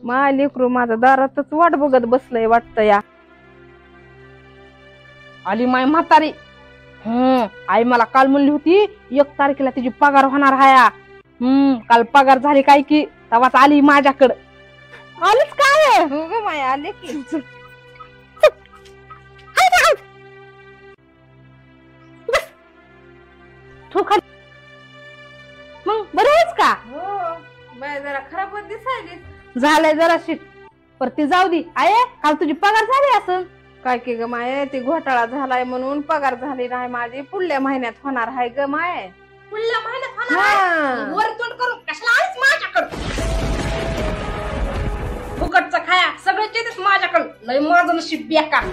मा लेकरू माझा दारातच वाट बघत बसलंय वाटतं या. आली माय म्हातारी. आई मला काल म्हणली होती 1 तारखेला तिची पगार होणार हाया. काल पगार झाली काय की तेव्हाच आली माझ्याकडं. आलीच काय हो ग माय आले की. मग बरं आहेस का? हो बाय जरा खराबच दिसायली. झालंय जरा शिट पर ती जाऊ दे. आहे काल तुझी पगार झाली असं. काय की ग माय ते घोटाळा झालाय म्हणून पगार झाली नाही माझी. पुढल्या महिन्यात होणार आहे ग माय. पुढल्या महिन्यात होणार वर तोंड करून कशाला आलीच माझ्याकडं. फुकटचं खाया सगळं येतेच माझ्याकडं. लय माझं नशीब बेकार.